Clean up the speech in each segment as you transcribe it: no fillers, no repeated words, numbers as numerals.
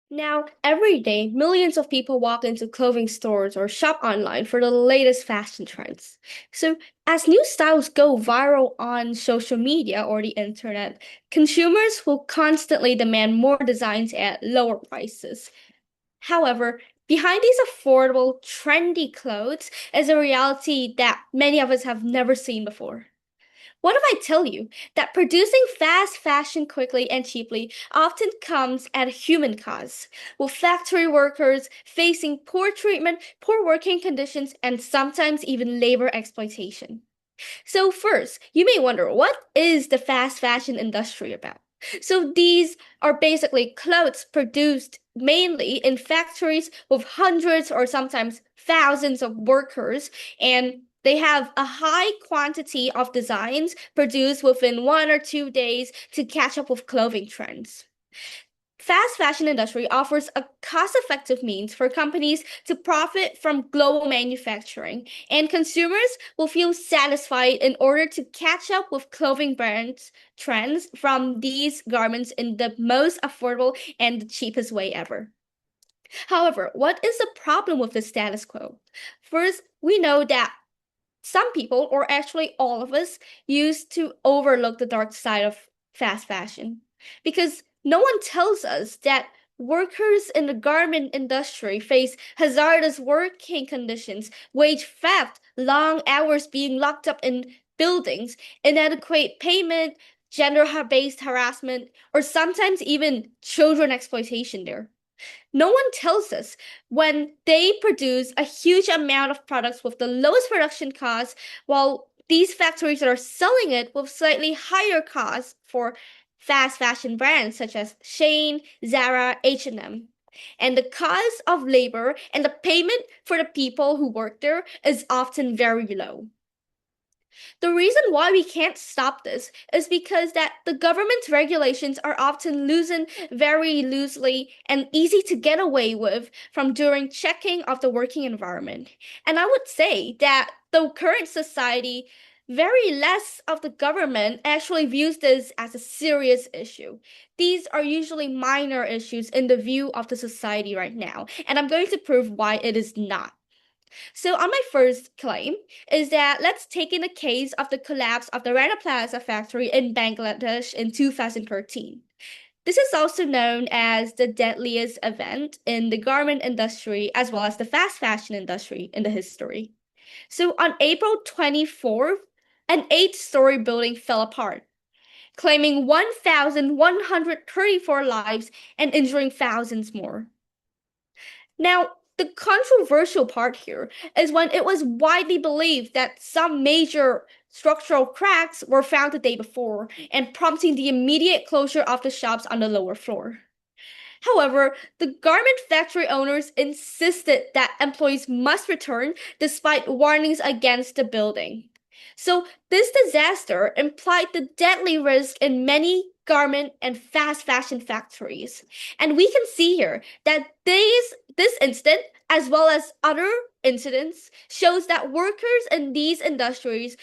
Now, every day, millions of people walk into clothing stores or shop online for the latest fashion trends. So, as new styles go viral on social media or the internet, consumers will constantly demand more designs at lower prices. However, behind these affordable, trendy clothes is a reality that many of us have never seen before. What if I tell you that producing fast fashion quickly and cheaply often comes at a human cost, with factory workers facing poor treatment, poor working conditions, and sometimes even labor exploitation? So, first, you may wonder, what is the fast fashion industry about? So, these are basically clothes produced mainly in factories with hundreds or sometimes thousands of workers, and they have a high quantity of designs produced within 1 or 2 days to catch up with clothing trends. Fast fashion industry offers a cost-effective means for companies to profit from global manufacturing, and consumers will feel satisfied in order to catch up with clothing brands trends from these garments in the most affordable and the cheapest way ever. However, what is the problem with the status quo? First, we know that some people, or actually all of us, used to overlook the dark side of fast fashion because no one tells us that workers in the garment industry face hazardous working conditions, wage theft, long hours being locked up in buildings, inadequate payment, gender-based harassment, or sometimes even children exploitation there. No one tells us when they produce a huge amount of products with the lowest production costs, while these factories are selling it with slightly higher costs for fast fashion brands such as Shane, Zara, H&M. And the cost of labor and the payment for the people who work there is often very low. The reason why we can't stop this is because that the government's regulations are often loosened very loosely and easy to get away with from during checking of the working environment. And I would say that the current society, very less of the government actually views this as a serious issue. These are usually minor issues in the view of the society right now, and I'm going to prove why it is not. So, on my first claim is that let's take in the case of the collapse of the Rana Plaza factory in Bangladesh in 2013. This is also known as the deadliest event in the garment industry as well as the fast fashion industry in the history. So, on April 24th, an eight-story building fell apart, claiming 1,134 lives and injuring thousands more. Now, the controversial part here is when it was widely believed that some major structural cracks were found the day before and prompting the immediate closure of the shops on the lower floor. However, the garment factory owners insisted that employees must return despite warnings against the building. So, this disaster implied the deadly risk in many garment and fast fashion factories. And we can see here that this incident, as well as other incidents, shows that workers in these industries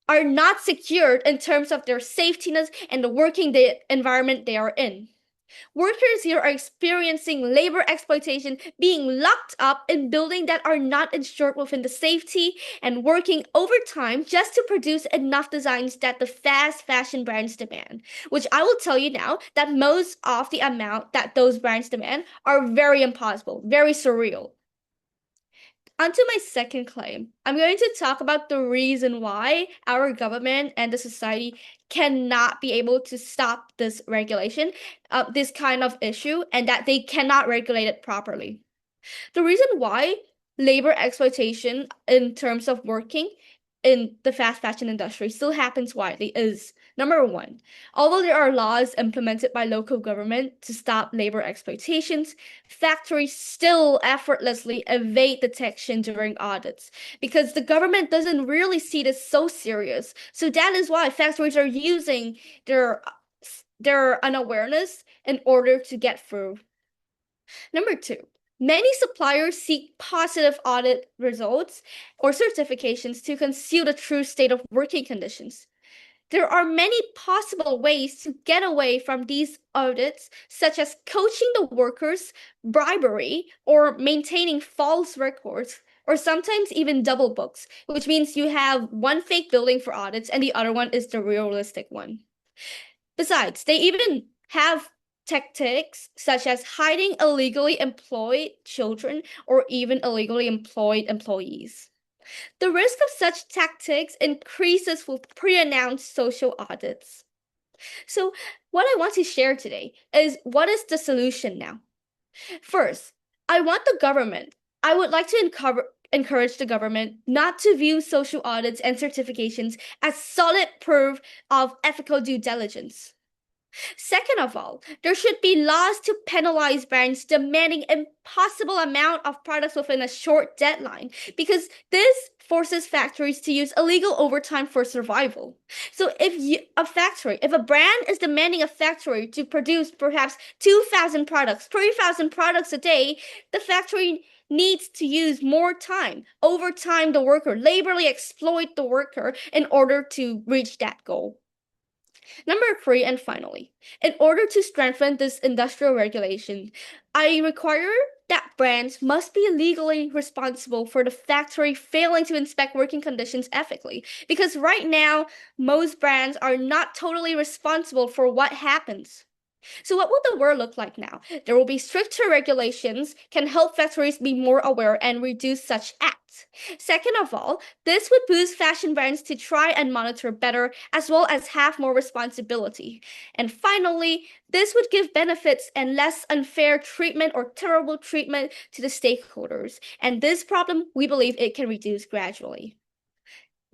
are not secured in terms of their safetiness and the environment they are in. Workers here are experiencing labor exploitation, being locked up in buildings that are not insured within the safety, and working overtime just to produce enough designs that the fast fashion brands demand. Which I will tell you now that most of the amount that those brands demand are very impossible, very surreal. Onto my second claim. I'm going to talk about the reason why our government and the society cannot be able to stop this regulation, this kind of issue, and that they cannot regulate it properly. The reason why labor exploitation in terms of working in the fast fashion industry still happens widely is number one, although there are laws implemented by local government to stop labor exploitations, factories still effortlessly evade detection during audits because the government doesn't really see this so serious. So that is why factories are using their their unawareness in order to get through. Number two, many suppliers seek positive audit results or certifications to conceal the true state of working conditions. There are many possible ways to get away from these audits, such as coaching the workers, bribery, or maintaining false records, or sometimes even double books, which means you have one fake building for audits and the other one is the realistic one. Besides, they even have tactics such as hiding illegally employed children or even illegally employed employees. The risk of such tactics increases with pre-announced social audits. So, what I want to share today is what is the solution now? First, I would like to encourage the government not to view social audits and certifications as solid proof of ethical due diligence. Second of all, there should be laws to penalize brands demanding impossible amount of products within a short deadline, because this forces factories to use illegal overtime for survival. So if a brand is demanding a factory to produce perhaps 2,000 products, 3,000 products a day, the factory needs to use more time, overtime the worker, laborly exploit the worker in order to reach that goal. Number three, and finally, in order to strengthen this industrial regulation, I require that brands must be legally responsible for the factory failing to inspect working conditions ethically. Because right now, most brands are not totally responsible for what happens. So what will the world look like now? There will be stricter regulations, can help factories be more aware and reduce such acts. Second of all, this would boost fashion brands to try and monitor better as well as have more responsibility. And finally, this would give benefits and less unfair treatment or terrible treatment to the stakeholders. And this problem, we believe it can reduce gradually.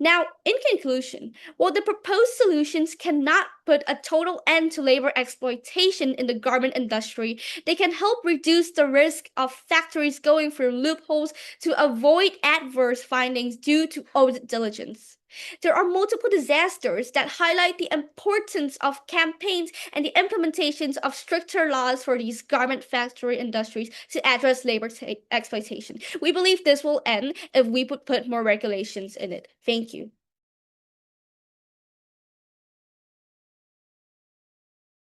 Now, in conclusion, while the proposed solutions cannot put a total end to labor exploitation in the garment industry, they can help reduce the risk of factories going through loopholes to avoid adverse findings due to audit diligence. There are multiple disasters that highlight the importance of campaigns and the implementations of stricter laws for these garment factory industries to address labor exploitation. We believe this will end if we put more regulations in it. Thank you.